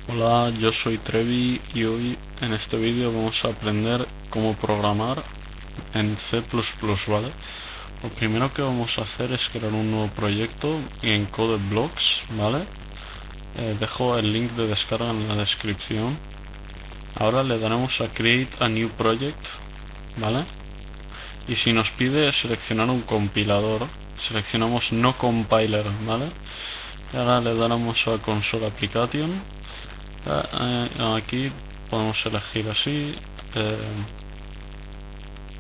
Hola, yo soy Trevi y hoy en este vídeo vamos a aprender cómo programar en C++, ¿vale? Lo primero que vamos a hacer es crear un nuevo proyecto en CodeBlocks, ¿vale? Dejo el link de descarga en la descripción. Ahora le daremos a Create a New Project, ¿vale? Y si nos pide seleccionar un compilador, seleccionamos No Compiler, ¿vale? Y ahora le daremos a Console Application. Aquí podemos elegir así,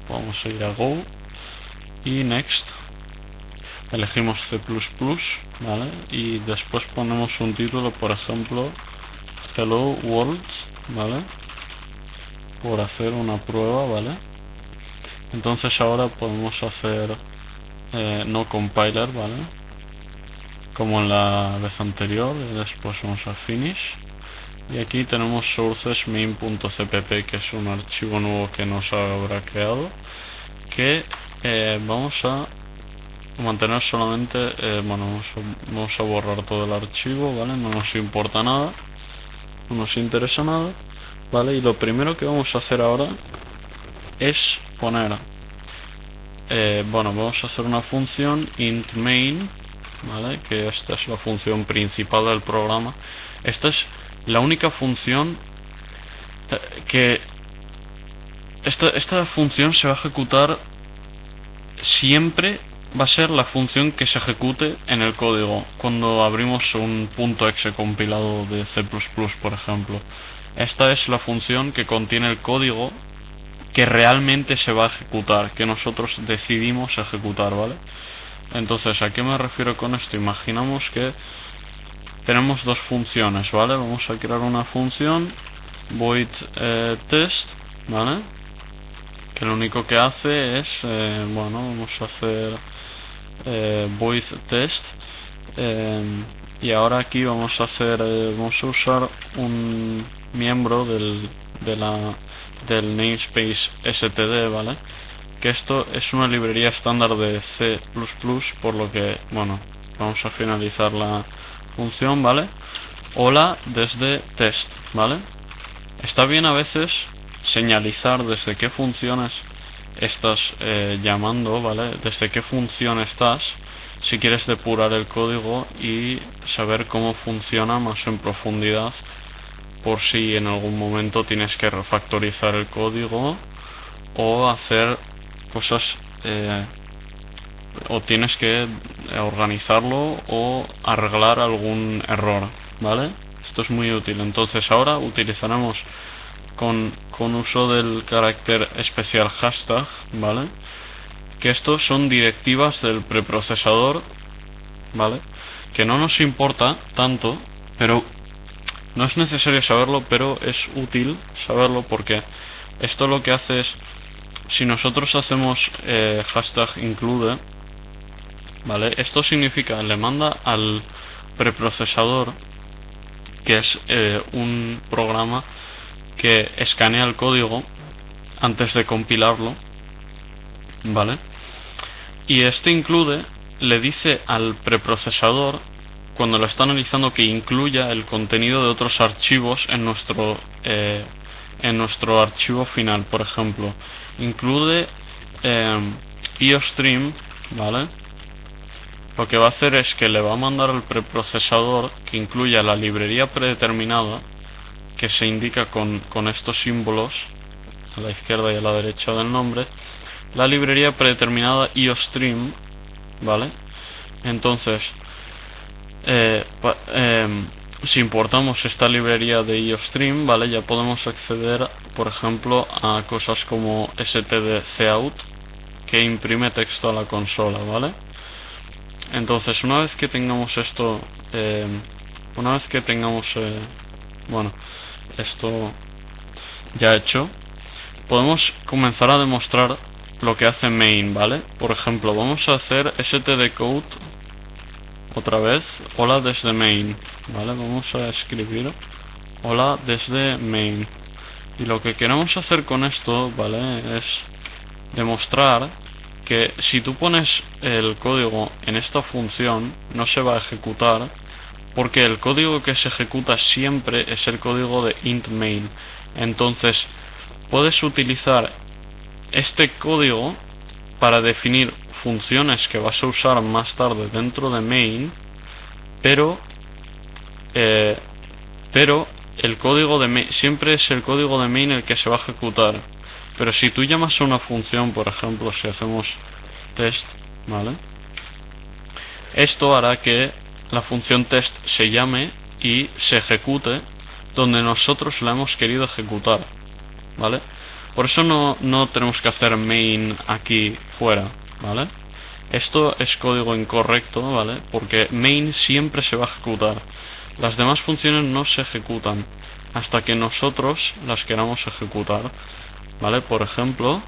vamos a ir a Go y Next, elegimos C++, ¿vale? Y después ponemos un título, por ejemplo Hello World, ¿vale? Por hacer una prueba, ¿vale? Entonces ahora podemos hacer no compiler, ¿vale? Como en la vez anterior, y después vamos a finish. Y aquí tenemos sources main.cpp, que es un archivo nuevo que nos habrá creado, que vamos a mantener solamente, vamos a borrar todo el archivo, ¿vale? No nos importa nada, no nos interesa nada, ¿vale? Y lo primero que vamos a hacer ahora es poner, vamos a hacer una función int main, ¿vale? Que esta es la función principal del programa. Esta es la única función que esta función se va a ejecutar siempre, va a ser la función que se ejecute en el código cuando abrimos un .exe compilado de C++, por ejemplo. Esta es la función que contiene el código que realmente se va a ejecutar, que nosotros decidimos ejecutar, ¿vale? Entonces, ¿a qué me refiero con esto? Imaginamos que tenemos dos funciones, ¿vale? Vamos a crear una función void test, ¿vale? Que lo único que hace es, vamos a hacer void test, y ahora aquí vamos a hacer, vamos a usar un miembro del namespace std, ¿vale? Que esto es una librería estándar de C++, por lo que, vamos a finalizar la función, ¿vale? Hola desde test, ¿vale? Está bien a veces señalizar desde qué funciones estás llamando, ¿vale? Desde qué función estás, si quieres depurar el código y saber cómo funciona más en profundidad, por si en algún momento tienes que refactorizar el código o hacer cosas, o tienes que organizarlo o arreglar algún error, ¿vale? Esto es muy útil. Entonces ahora utilizaremos con uso del carácter especial hashtag, ¿vale? Que estos son directivas del preprocesador, ¿vale? Que no nos importa tanto, pero no es necesario saberlo, pero es útil saberlo porque esto lo que hace es, si nosotros hacemos hashtag include, ¿vale? Esto significa, le manda al preprocesador, que es un programa que escanea el código antes de compilarlo, ¿vale? Y este include le dice al preprocesador, cuando lo está analizando, que incluya el contenido de otros archivos en nuestro archivo final. Por ejemplo, include iostream, ¿vale? Lo que va a hacer es que le va a mandar al preprocesador que incluya la librería predeterminada, que se indica con estos símbolos a la izquierda y a la derecha del nombre, la librería predeterminada iostream, ¿vale? Entonces, si importamos esta librería de iostream, ¿vale? Ya podemos acceder, por ejemplo, a cosas como stdcout, que imprime texto a la consola, ¿vale? Entonces, una vez que tengamos esto, esto ya hecho, podemos comenzar a demostrar lo que hace main, ¿vale? Por ejemplo, vamos a hacer stdcout otra vez, hola desde main, ¿vale? Vamos a escribir hola desde main. Y lo que queremos hacer con esto, ¿vale? Es demostrar que si tú pones el código en esta función, no se va a ejecutar porque el código que se ejecuta siempre es el código de int main. Entonces puedes utilizar este código para definir funciones que vas a usar más tarde dentro de main, pero el código de main siempre es el código de main el que se va a ejecutar. Pero si tú llamas a una función, por ejemplo, si hacemos test, ¿vale? Esto hará que la función test se llame y se ejecute donde nosotros la hemos querido ejecutar, ¿vale? Por eso no tenemos que hacer main aquí fuera, ¿vale? Esto es código incorrecto, ¿vale? Porque main siempre se va a ejecutar. Las demás funciones no se ejecutan hasta que nosotros las queramos ejecutar, ¿vale? Por ejemplo,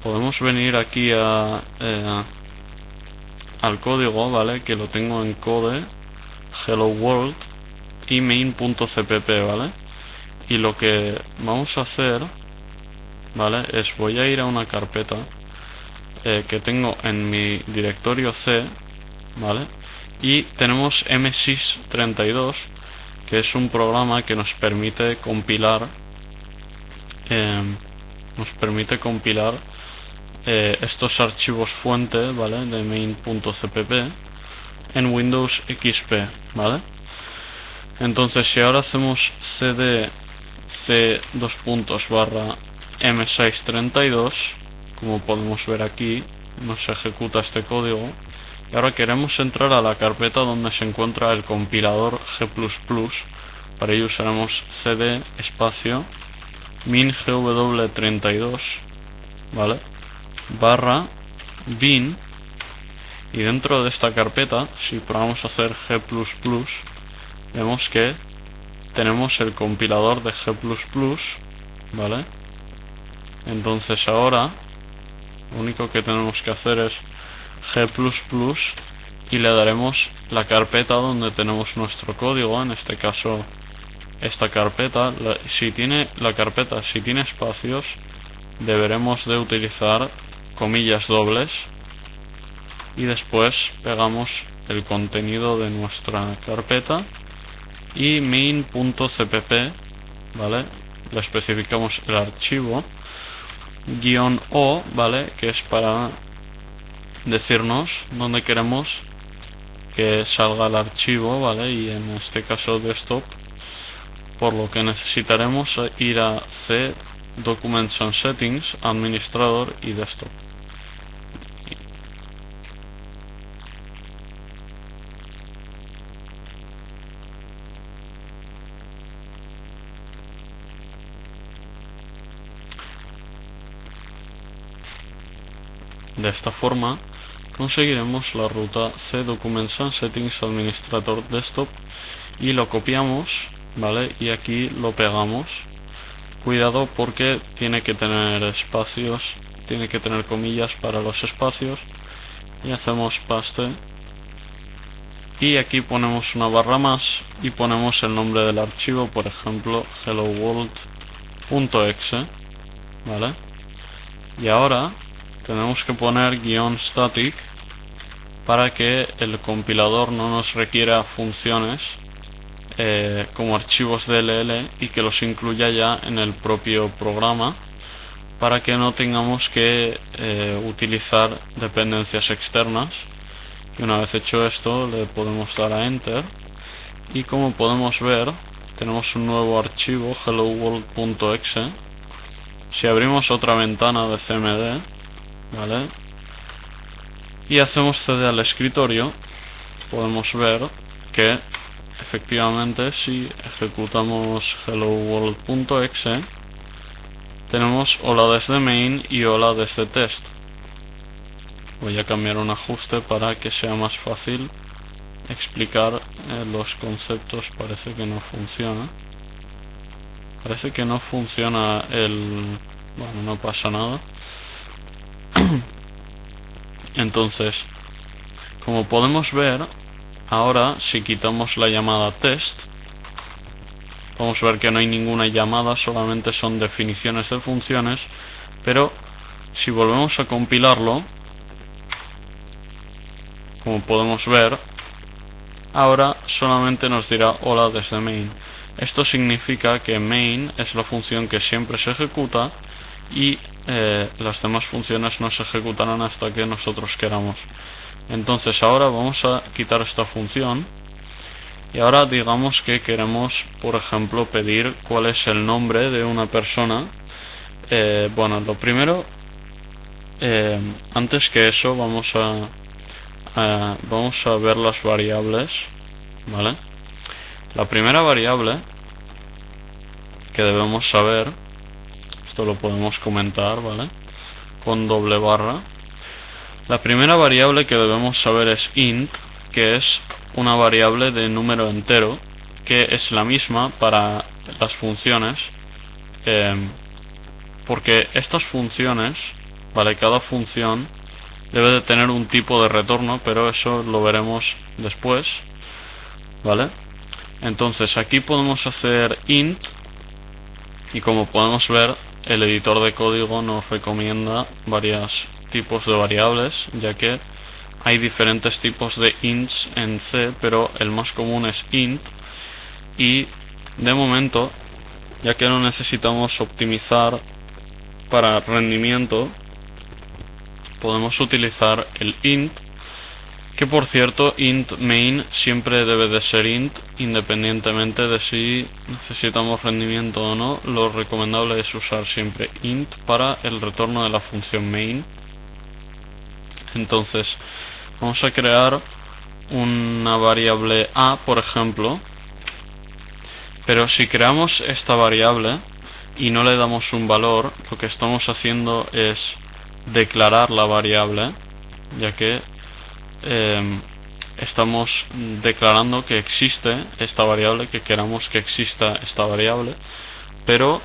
podemos venir aquí al código, ¿vale? Que lo tengo en code hello world y main.cpp, ¿vale? Y lo que vamos a hacer, ¿vale? Es voy a ir a una carpeta que tengo en mi directorio C, ¿vale? Y tenemos MSys32, que es un programa que nos permite compilar estos archivos fuente, ¿vale? De main.cpp en Windows XP, ¿vale? Entonces si ahora hacemos cd c:/m632, como podemos ver aquí, nos ejecuta este código. Y ahora queremos entrar a la carpeta donde se encuentra el compilador G++. Para ello usaremos cd espacio min-gw32, ¿vale? / bin, y dentro de esta carpeta, si probamos a hacer G++, vemos que tenemos el compilador de G++, ¿vale? Entonces ahora lo único que tenemos que hacer es G++ y le daremos la carpeta donde tenemos nuestro código, en este caso esta carpeta. Si tiene espacios, deberemos de utilizar comillas dobles y después pegamos el contenido de nuestra carpeta y main.cpp, ¿vale? Le especificamos el archivo -o, ¿vale? Que es para decirnos dónde queremos que salga el archivo, ¿vale? Y en este caso desktop, por lo que necesitaremos ir a C, Documents and Settings, Administrador y Desktop. De esta forma conseguiremos la ruta C Documents and Settings Administrator Desktop y lo copiamos, ¿vale? Y aquí lo pegamos. Cuidado porque tiene que tener espacios, tiene que tener comillas para los espacios, y hacemos paste y aquí ponemos una barra más y ponemos el nombre del archivo, por ejemplo helloworld.exe, ¿vale? Y ahora tenemos que poner -static para que el compilador no nos requiera funciones como archivos DLL y que los incluya ya en el propio programa, para que no tengamos que utilizar dependencias externas. Y una vez hecho esto, le podemos dar a Enter y como podemos ver, tenemos un nuevo archivo helloworld.exe. Si abrimos otra ventana de CMD, ¿vale? Y hacemos CD al escritorio, podemos ver que efectivamente si ejecutamos helloworld.exe tenemos hola desde main y hola desde test. Voy a cambiar un ajuste para que sea más fácil explicar los conceptos. Parece que no funciona bueno, no pasa nada. Entonces, como podemos ver, ahora si quitamos la llamada test, vamos a ver que no hay ninguna llamada, solamente son definiciones de funciones. Pero si volvemos a compilarlo, como podemos ver, ahora solamente nos dirá hola desde main. Esto significa que main es la función que siempre se ejecuta y las demás funciones no se ejecutarán hasta que nosotros queramos. Entonces ahora vamos a quitar esta función y ahora digamos que queremos, por ejemplo, pedir cuál es el nombre de una persona. Bueno, lo primero, antes que eso vamos a ver las variables, ¿vale? La primera variable que debemos saber, esto lo podemos comentar, ¿vale? Con doble barra. La primera variable que debemos saber es int, que es una variable de número entero, que es la misma para las funciones, porque estas funciones, ¿vale? Cada función debe de tener un tipo de retorno, pero eso lo veremos después, ¿vale? Entonces aquí podemos hacer int y como podemos ver el editor de código nos recomienda varios tipos de variables, ya que hay diferentes tipos de ints en C, pero el más común es int. Y de momento, ya que no necesitamos optimizar para rendimiento, podemos utilizar el int, que por cierto int main siempre debe de ser int, independientemente de si necesitamos rendimiento o no. Lo recomendable es usar siempre int para el retorno de la función main. Entonces vamos a crear una variable a, por ejemplo, pero si creamos esta variable y no le damos un valor, lo que estamos haciendo es declarar la variable, ya que estamos declarando que existe esta variable, que queramos que exista esta variable, pero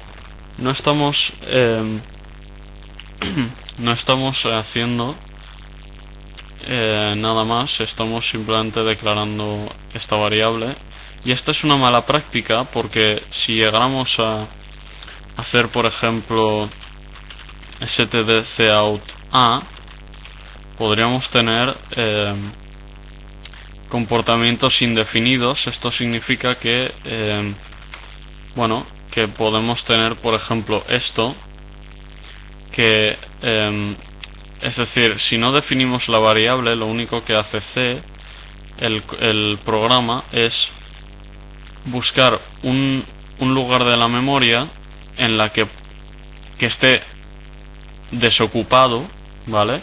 no estamos haciendo nada más, estamos simplemente declarando esta variable. Y esta es una mala práctica, porque si llegáramos a hacer, por ejemplo, stdcout a, podríamos tener comportamientos indefinidos. Esto significa que bueno, que podemos tener, por ejemplo, esto, que es decir, si no definimos la variable, lo único que hace C, el programa, es buscar un lugar de la memoria en la que esté desocupado, ¿vale?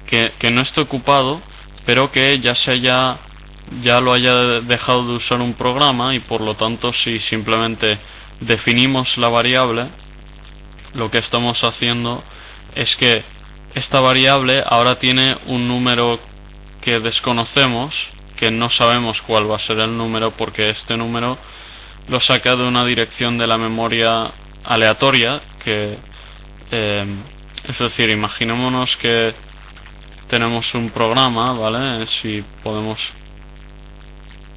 Que no esté ocupado, pero que ya lo haya dejado de usar un programa, y por lo tanto si simplemente definimos la variable, lo que estamos haciendo es que esta variable ahora tiene un número que desconocemos, que no sabemos cuál va a ser el número, porque este número lo saca de una dirección de la memoria aleatoria, que es decir, imaginémonos que tenemos un programa, ¿vale? Si podemos,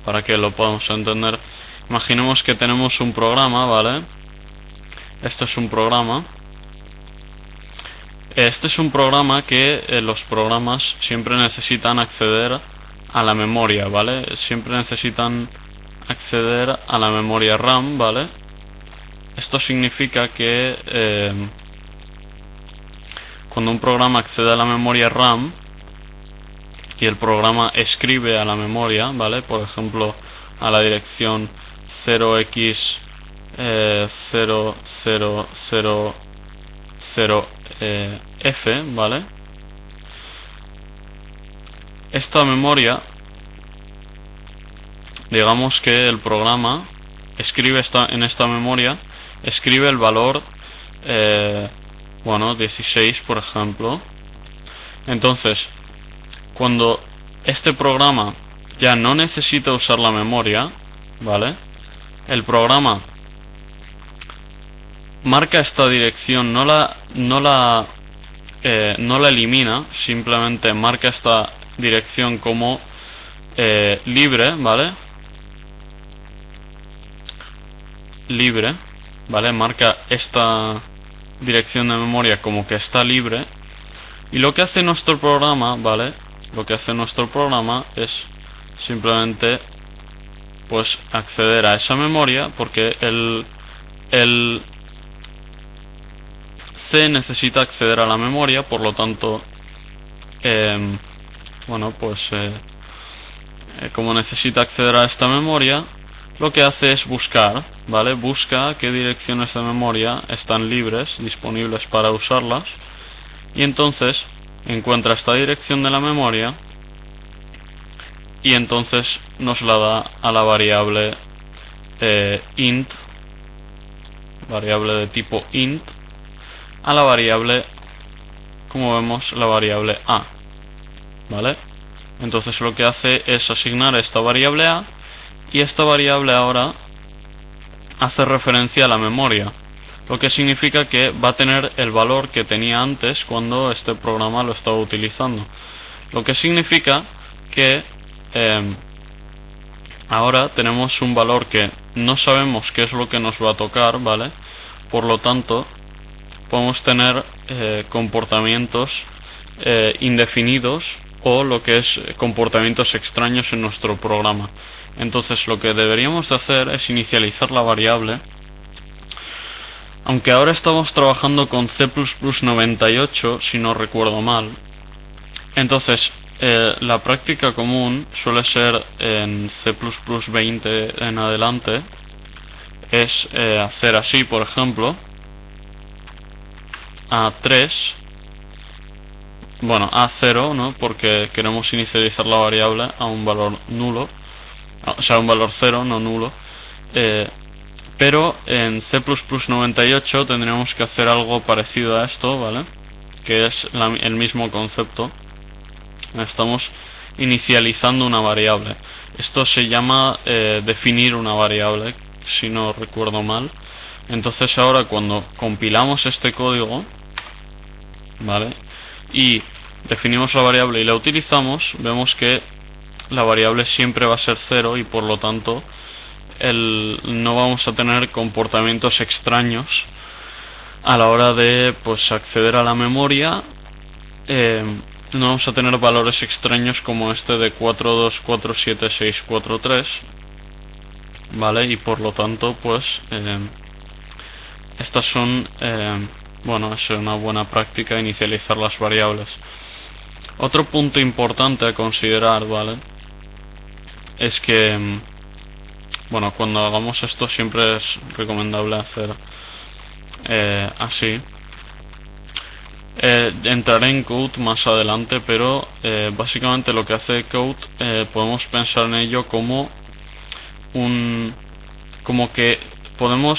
para que lo podamos entender, imaginemos que tenemos un programa, ¿vale? Este es un programa. Este es un programa que los programas siempre necesitan acceder a la memoria, ¿vale? Siempre necesitan acceder a la memoria RAM, ¿vale? Esto significa que cuando un programa accede a la memoria RAM y el programa escribe a la memoria, ¿vale? Por ejemplo, a la dirección 0x0000F, ¿vale? Esta memoria, digamos que el programa escribe en esta memoria, escribe el valor, bueno, 16, por ejemplo. Entonces, cuando este programa ya no necesita usar la memoria, ¿vale? El programa marca esta dirección, no la elimina, simplemente marca esta dirección como libre, ¿vale? Libre, ¿vale? Marca esta dirección de memoria como que está libre, y lo que hace nuestro programa, ¿vale? Lo que hace nuestro programa es simplemente pues acceder a esa memoria, porque el C necesita acceder a la memoria, por lo tanto, bueno, pues como necesita acceder a esta memoria, lo que hace es buscar, ¿vale? Busca qué direcciones de memoria están libres, disponibles para usarlas, y entonces encuentra esta dirección de la memoria y entonces nos la da a la variable int, variable de tipo int, a la variable, como vemos, la variable a, ¿vale? Entonces lo que hace es asignar esta variable a, y esta variable ahora hace referencia a la memoria, lo que significa que va a tener el valor que tenía antes cuando este programa lo estaba utilizando, lo que significa que ahora tenemos un valor que no sabemos qué es lo que nos va a tocar, ¿vale? Por lo tanto, podemos tener comportamientos indefinidos o lo que es comportamientos extraños en nuestro programa. Entonces lo que deberíamos de hacer es inicializar la variable, aunque ahora estamos trabajando con C++98, si no recuerdo mal. Entonces la práctica común suele ser en C++20 en adelante, es hacer así, por ejemplo, A3, bueno, A0, ¿no? Porque queremos inicializar la variable a un valor nulo, o sea, un valor 0, no nulo, pero en C++98 tendríamos que hacer algo parecido a esto, ¿vale? Que es el mismo concepto. Estamos inicializando una variable. Esto se llama definir una variable, si no recuerdo mal. Entonces ahora cuando compilamos este código, ¿vale? Y definimos la variable y la utilizamos, vemos que la variable siempre va a ser 0 y por lo tanto no vamos a tener comportamientos extraños a la hora de pues acceder a la memoria. No vamos a tener valores extraños como este de 42476443, ¿vale? Y por lo tanto pues estas son bueno, es una buena práctica inicializar las variables. Otro punto importante a considerar, ¿vale? Es que bueno, cuando hagamos esto siempre es recomendable hacer así. Entraré en Code más adelante, pero básicamente lo que hace Code podemos pensar en ello como como que podemos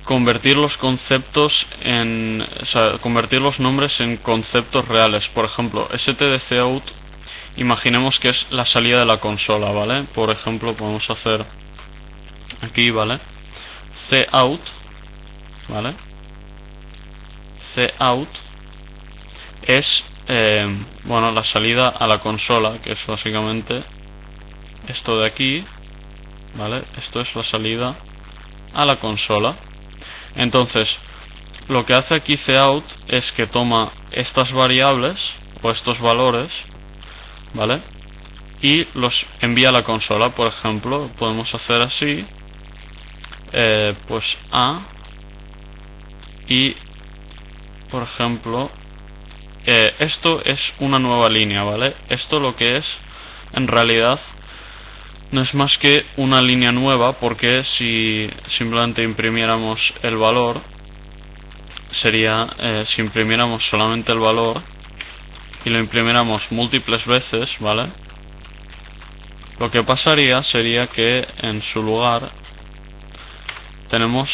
convertir los conceptos o sea, convertir los nombres en conceptos reales. Por ejemplo, stdcout, imaginemos que es la salida de la consola, ¿vale? Por ejemplo, podemos hacer aquí, ¿vale? Cout, ¿vale? Cout es bueno, la salida a la consola, que es básicamente esto de aquí, ¿vale? Esto es la salida a la consola. Entonces, lo que hace aquí cout es que toma estas variables o estos valores, ¿vale? Y los envía a la consola. Por ejemplo, podemos hacer así, pues A, y por ejemplo esto es una nueva línea, ¿vale? Esto lo que es en realidad no es más que una línea nueva, porque si simplemente imprimiéramos el valor sería si imprimiéramos solamente el valor y lo imprimiéramos múltiples veces, ¿vale? Lo que pasaría sería que en su lugar tenemos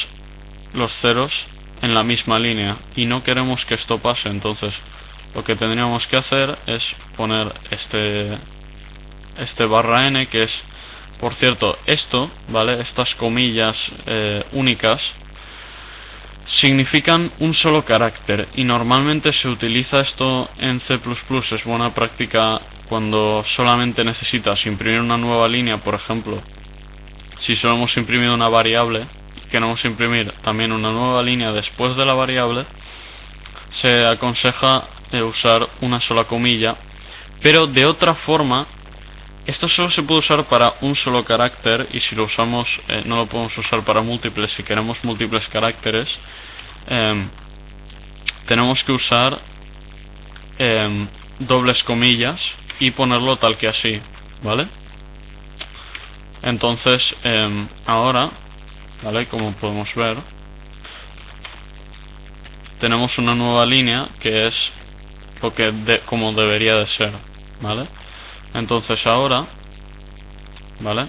los ceros en la misma línea y no queremos que esto pase. Entonces lo que tendríamos que hacer es poner este barra n, que es, por cierto, esto, ¿vale? Estas comillas únicas significan un solo carácter y normalmente se utiliza esto en C++. Es buena práctica cuando solamente necesitas imprimir una nueva línea. Por ejemplo, si solo hemos imprimido una variable y queremos imprimir también una nueva línea después de la variable, se aconseja usar una sola comilla, pero de otra forma Esto solo se puede usar para un solo carácter, y si lo usamos no lo podemos usar para múltiples. Si queremos múltiples caracteres, tenemos que usar dobles comillas y ponerlo tal que así, ¿vale? Entonces, ahora, ¿vale? Como podemos ver, tenemos una nueva línea que es lo que como debería de ser, ¿vale? Entonces ahora, ¿vale?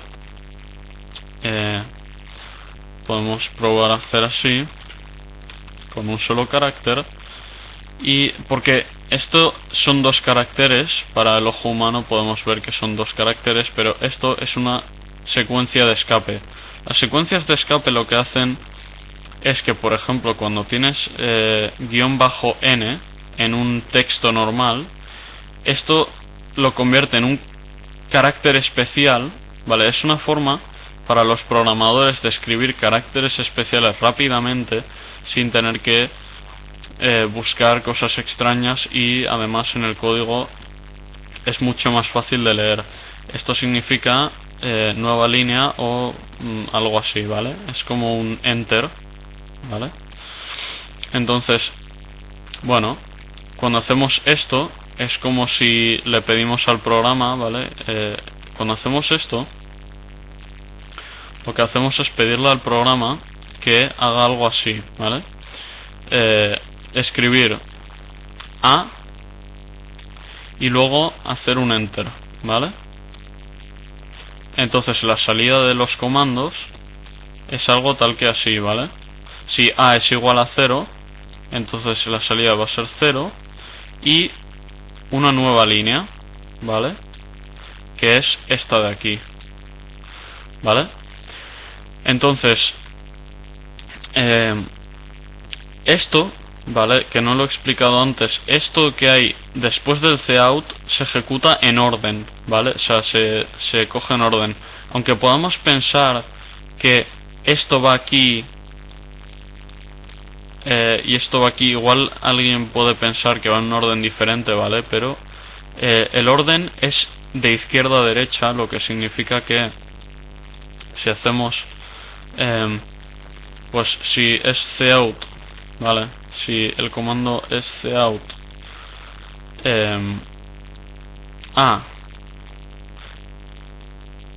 Podemos probar a hacer así, con un solo carácter, y porque esto son dos caracteres, para el ojo humano podemos ver que son dos caracteres, pero esto es una secuencia de escape. Las secuencias de escape lo que hacen es que, por ejemplo, cuando tienes -n en un texto normal, esto lo convierte en un carácter especial, ¿vale? Es una forma para los programadores de escribir caracteres especiales rápidamente sin tener que buscar cosas extrañas, y además en el código es mucho más fácil de leer. Esto significa nueva línea o algo así, ¿vale? Es como un enter, ¿vale? Entonces, bueno, cuando hacemos esto es como si le pedimos al programa, ¿vale? Cuando hacemos esto, lo que hacemos es pedirle al programa que haga algo así, ¿vale? Escribir A y luego hacer un enter, ¿vale? Entonces la salida de los comandos es algo tal que así, ¿vale? Si A es igual a 0, entonces la salida va a ser 0 y una nueva línea, ¿vale? Que es esta de aquí, ¿vale? Entonces, esto, ¿vale? Que no lo he explicado antes, esto que hay después del cout se ejecuta en orden, ¿vale? O sea, se coge en orden. Aunque podamos pensar que esto va aquí y esto va aquí, igual alguien puede pensar que va en un orden diferente, ¿vale? Pero el orden es de izquierda a derecha, lo que significa que si hacemos pues si es cout, ¿vale? Si el comando es cout A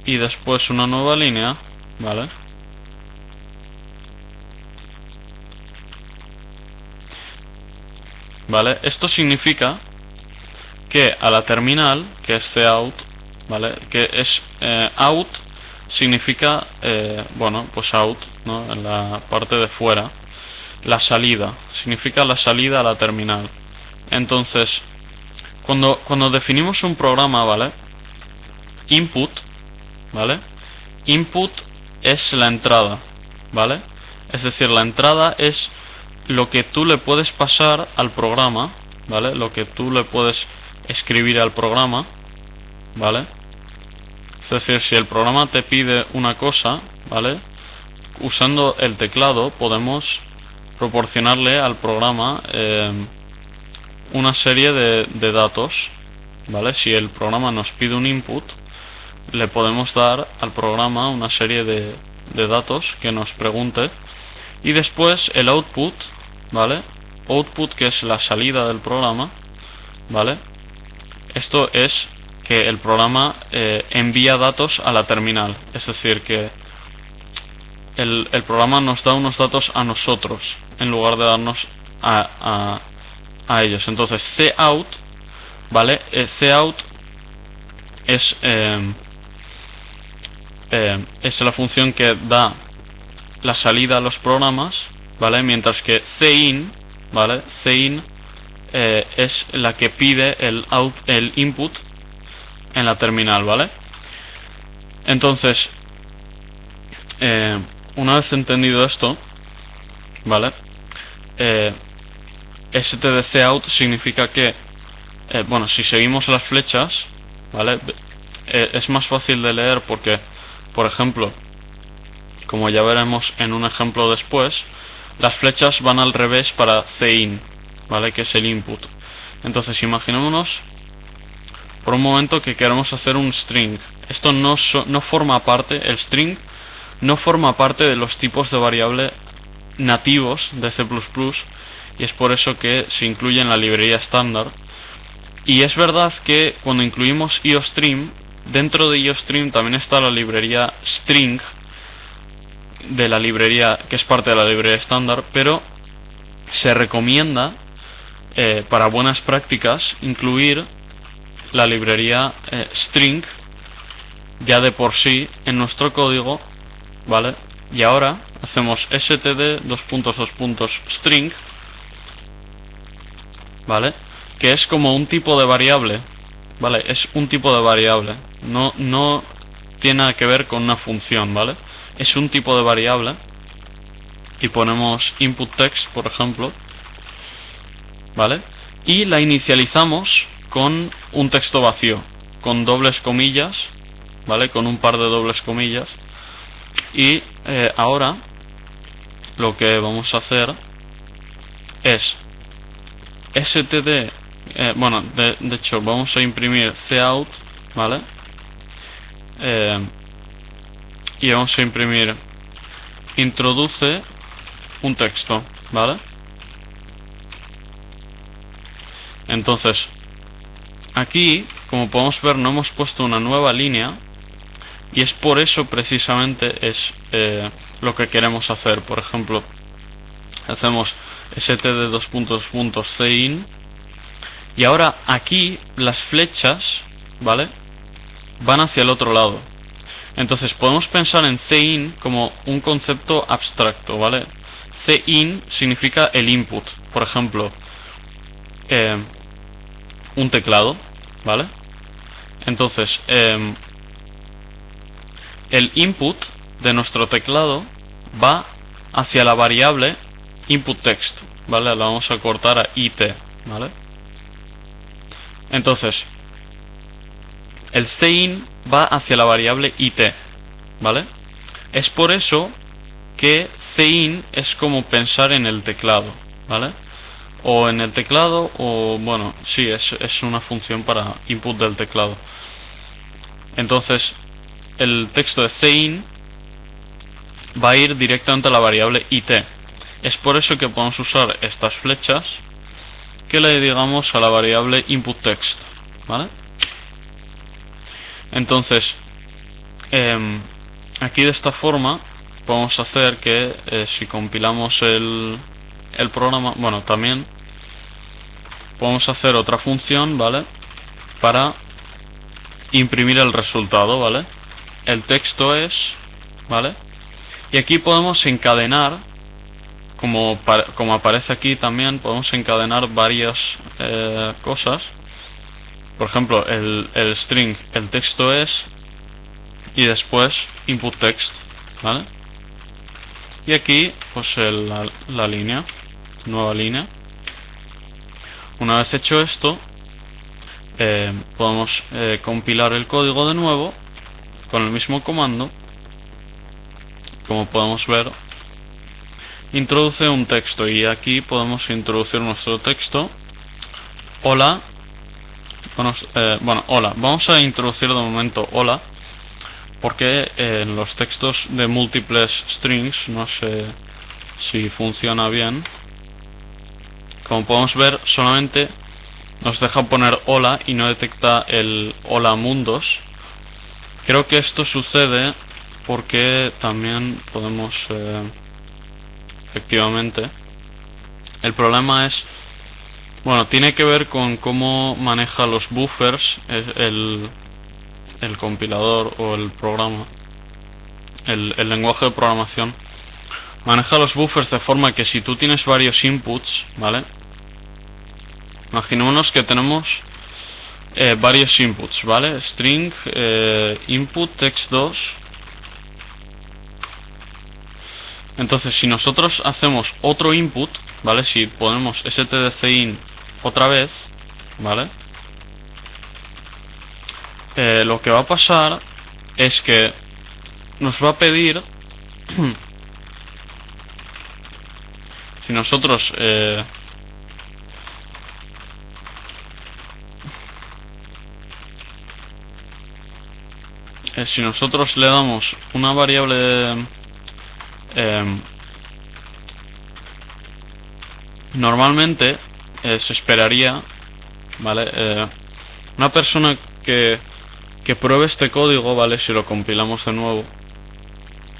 y después una nueva línea, ¿vale? ¿Vale? Esto significa que a la terminal, que es cout, ¿vale? Que es out, significa, bueno, pues out, ¿no? En la parte de fuera. La salida, significa la salida a la terminal. Entonces, cuando definimos un programa, ¿vale? Input, ¿vale? Input es la entrada, ¿vale? Es decir, la entrada es lo que tú le puedes pasar al programa, ¿vale? Lo que tú le puedes escribir al programa, ¿vale? Es decir, si el programa te pide una cosa, ¿vale? Usando el teclado podemos proporcionarle al programa una serie de datos, ¿vale? Si el programa nos pide un input, le podemos dar al programa una serie de datos que nos pregunte, y después el output, ¿vale? Output, que es la salida del programa, ¿vale? Esto es que el programa envía datos a la terminal, es decir, que el programa nos da unos datos a nosotros en lugar de darnos a ellos. Entonces cout, ¿vale? Cout es la función que da la salida a los programas, ¿vale? Mientras que cin, ¿vale? Cin es la que pide el input en la terminal, ¿vale? Entonces, una vez entendido esto, ¿vale? stdcout significa que, bueno, si seguimos las flechas, ¿vale? Es más fácil de leer porque, por ejemplo, como ya veremos en un ejemplo después, las flechas van al revés para cin, ¿vale? Que es el input. Entonces, imaginémonos por un momento que queremos hacer un string. Esto no forma parte, el string no forma parte de los tipos de variable nativos de C++, y es por eso que se incluye en la librería estándar. Y es verdad que cuando incluimos IOStream, dentro de IOStream también está la librería string, de la librería que es parte de la librería estándar, pero se recomienda para buenas prácticas incluir la librería string ya de por sí en nuestro código, ¿vale? Y ahora hacemos std::string, ¿vale? Que es como un tipo de variable, ¿vale? Es un tipo de variable, no tiene nada que ver con una función, ¿vale? Es un tipo de variable, y ponemos input text, por ejemplo, ¿vale? Y la inicializamos con un texto vacío, con dobles comillas, ¿vale? Con un par de dobles comillas. Y ahora lo que vamos a hacer es std, bueno, de hecho vamos a imprimir cout, ¿vale? Y vamos a imprimir introduce un texto, ¿vale? Entonces, aquí, como podemos ver, no hemos puesto una nueva línea, y es por eso precisamente es lo que queremos hacer. Por ejemplo, hacemos std::cin, y ahora aquí las flechas, ¿vale?, van hacia el otro lado. Entonces podemos pensar en cin como un concepto abstracto, ¿vale? Cin significa el input, por ejemplo, un teclado, ¿vale? Entonces, el input de nuestro teclado va hacia la variable input text, ¿vale? La vamos a cortar a it, ¿vale? Entonces, el cin va hacia la variable it, ¿vale? Es por eso que cin es como pensar en el teclado, ¿vale? O en el teclado, o bueno, sí, es una función para input del teclado. Entonces, el texto de cin va a ir directamente a la variable it. Es por eso que podemos usar estas flechas que le digamos a la variable input text, ¿vale? Entonces, aquí de esta forma podemos hacer que si compilamos el programa, bueno, también podemos hacer otra función, ¿vale?, para imprimir el resultado, ¿vale? El texto es, ¿vale? Y aquí podemos encadenar, como aparece aquí también, podemos encadenar varias cosas. Por ejemplo, el string, el texto es, y después input text, ¿vale? Y aquí, pues la línea, nueva línea. Una vez hecho esto, podemos compilar el código de nuevo con el mismo comando. Como podemos ver, introduce un texto, y aquí podemos introducir nuestro texto. Hola. Bueno, hola. Vamos a introducir de momento hola, porque en los textos de múltiples strings no sé si funciona bien. Como podemos ver, solamente nos deja poner hola y no detecta el hola mundos. Creo que esto sucede porque también podemos efectivamente, el problema es, bueno, tiene que ver con cómo maneja los buffers el compilador o el programa, el lenguaje de programación. Maneja los buffers de forma que si tú tienes varios inputs, ¿vale? Imaginémonos que tenemos varios inputs, ¿vale? String, input, text2. Entonces, si nosotros hacemos otro input, ¿vale? Si ponemos stdcin otra vez, ¿vale? Lo que va a pasar es que nos va a pedir si nosotros si nosotros le damos una variable, normalmente se esperaría, ¿vale? Una persona que pruebe este código, ¿vale? Si lo compilamos de nuevo,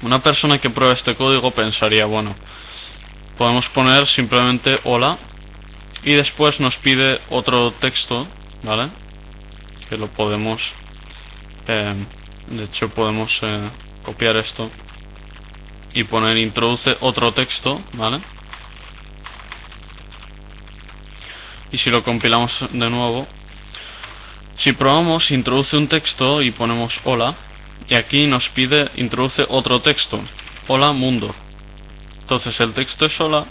una persona que pruebe este código pensaría, bueno, podemos poner simplemente hola y después nos pide otro texto, ¿vale? Que lo podemos, de hecho podemos copiar esto y poner introduce otro texto, ¿vale? Y si lo compilamos de nuevo, si probamos introduce un texto y ponemos hola, y aquí nos pide introduce otro texto, hola mundo. Entonces el texto es hola,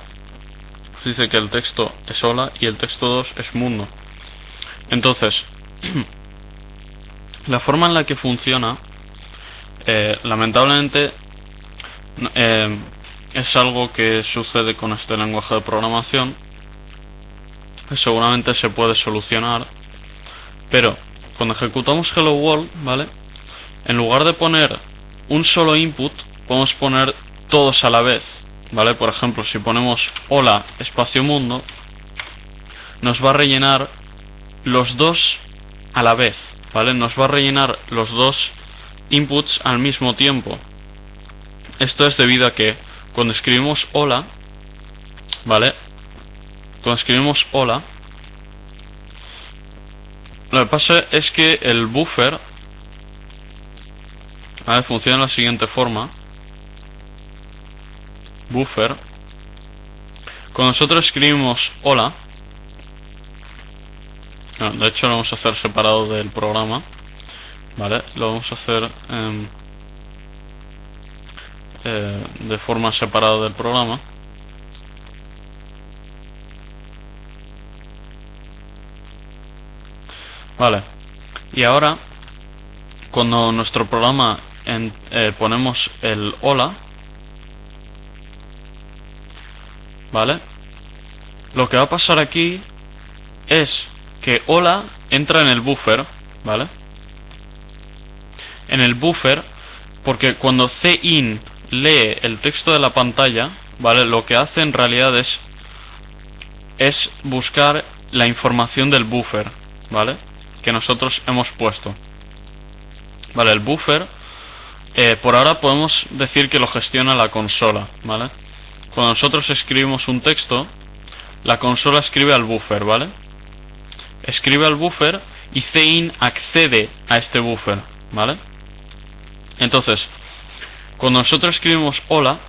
dice que el texto es hola y el texto 2 es mundo. Entonces la forma en la que funciona, lamentablemente, es algo que sucede con este lenguaje de programación, que seguramente se puede solucionar, pero cuando ejecutamos Hello World, ¿vale? En lugar de poner un solo input, podemos poner todos a la vez, ¿vale? Por ejemplo, si ponemos hola espacio mundo, nos va a rellenar los dos a la vez, ¿vale? Nos va a rellenar los dos inputs al mismo tiempo. Esto es debido a que cuando escribimos hola, ¿vale? Cuando escribimos hola, lo que pasa es que el buffer, ¿vale? Funciona de la siguiente forma. Buffer, cuando nosotros escribimos hola, de hecho lo vamos a hacer separado del programa, ¿vale? Lo vamos a hacer de forma separada del programa. Vale, y ahora cuando nuestro programa ponemos el hola, ¿vale? Lo que va a pasar aquí es que hola entra en el buffer, ¿vale? En el buffer, porque cuando cin lee el texto de la pantalla, ¿vale? Lo que hace en realidad es buscar la información del buffer, ¿vale? Que nosotros hemos puesto. Vale, el buffer, por ahora podemos decir que lo gestiona la consola, ¿vale? Cuando nosotros escribimos un texto, la consola escribe al buffer, ¿vale? Escribe al buffer y cin accede a este buffer, ¿vale? Entonces, cuando nosotros escribimos hola,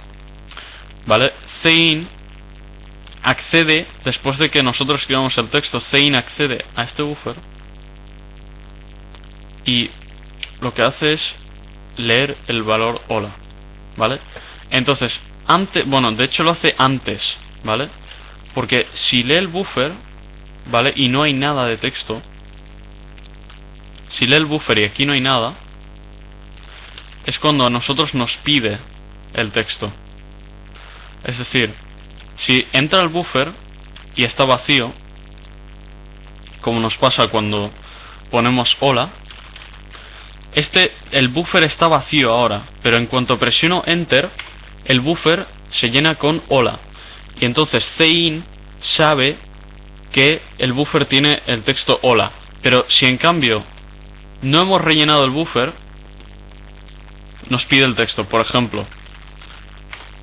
¿vale? Cin accede, después de que nosotros escribamos el texto, cin accede a este buffer y lo que hace es leer el valor hola, ¿vale? Entonces, bueno, de hecho lo hace antes, ¿vale? Porque si lee el buffer, ¿vale? Y no hay nada de texto, si lee el buffer y aquí no hay nada, es cuando a nosotros nos pide el texto. Es decir, si entra el buffer y está vacío, como nos pasa cuando ponemos hola, el buffer está vacío ahora, pero en cuanto presiono enter, el buffer se llena con hola, y entonces cin sabe que el buffer tiene el texto hola. Pero si en cambio no hemos rellenado el buffer, nos pide el texto. Por ejemplo,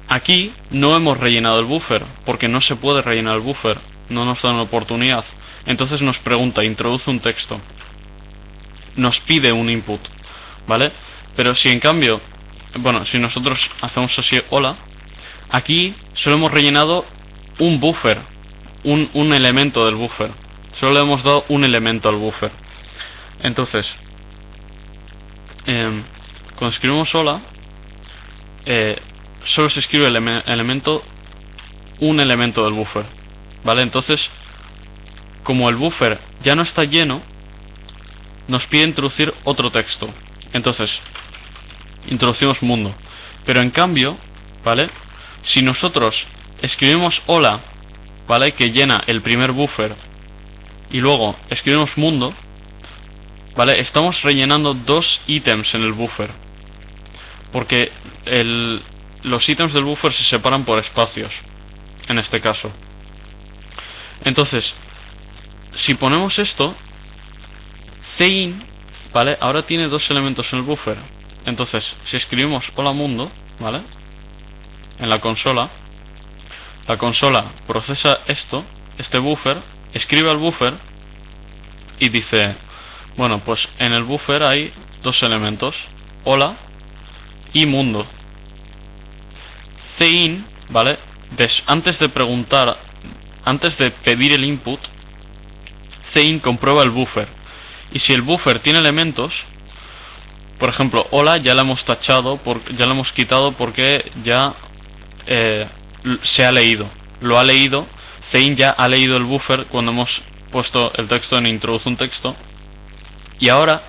aquí no hemos rellenado el buffer, porque no se puede rellenar el buffer, no nos dan la oportunidad. Entonces nos pregunta, introduce un texto, nos pide un input, ¿vale? Pero si en cambio, bueno, si nosotros hacemos así hola, aquí solo hemos rellenado un buffer, un elemento del buffer, solo le hemos dado un elemento al buffer. Entonces, cuando escribimos hola, solo se escribe un elemento del buffer, ¿vale? Entonces, como el buffer ya no está lleno, nos pide introducir otro texto. Entonces, introducimos mundo. Pero en cambio, ¿vale? Si nosotros escribimos hola, ¿vale? Que llena el primer buffer, y luego escribimos mundo, ¿vale? Estamos rellenando dos ítems en el buffer, porque los ítems del buffer se separan por espacios, en este caso. Entonces, si ponemos esto, cin, ¿vale? Ahora tiene dos elementos en el buffer. Entonces, si escribimos hola mundo, ¿vale? En la consola procesa este buffer, escribe al buffer y dice, bueno, pues en el buffer hay dos elementos, hola y mundo. Cin, ¿vale? Antes de pedir el input, cin comprueba el buffer. Y si el buffer tiene elementos, por ejemplo, hola ya la hemos tachado, ya la hemos quitado porque ya se ha leído. Lo ha leído, cin ya ha leído el buffer cuando hemos puesto el texto en introduce un texto. Y ahora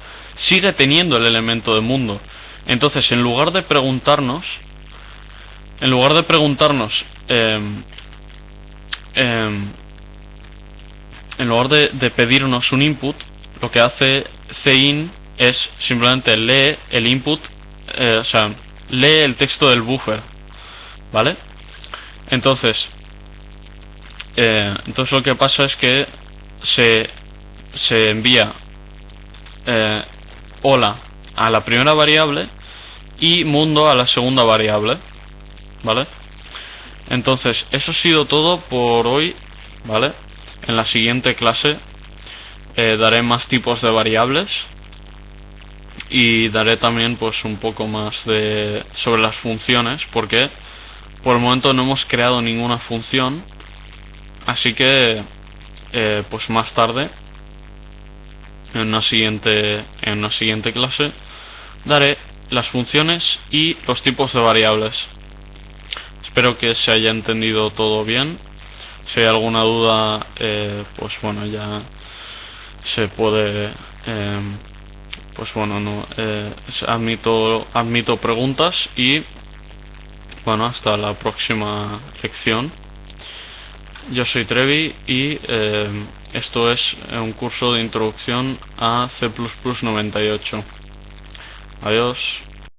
sigue teniendo el elemento de mundo. Entonces, en lugar de preguntarnos, pedirnos un input, lo que hace cin es simplemente lee el input, o sea, lee el texto del buffer, ¿vale? Entonces lo que pasa es que se envía hola a la primera variable y mundo a la segunda variable, ¿vale? Entonces, eso ha sido todo por hoy, ¿vale? En la siguiente clase daré más tipos de variables y daré también pues un poco más sobre las funciones, porque por el momento no hemos creado ninguna función, así que pues más tarde en una siguiente clase daré las funciones y los tipos de variables. Espero que se haya entendido todo bien. Si hay alguna duda, pues bueno, ya se puede, pues bueno, no admito preguntas y bueno, hasta la próxima lección. Yo soy Trevi y esto es un curso de introducción a C++ 98. Adiós.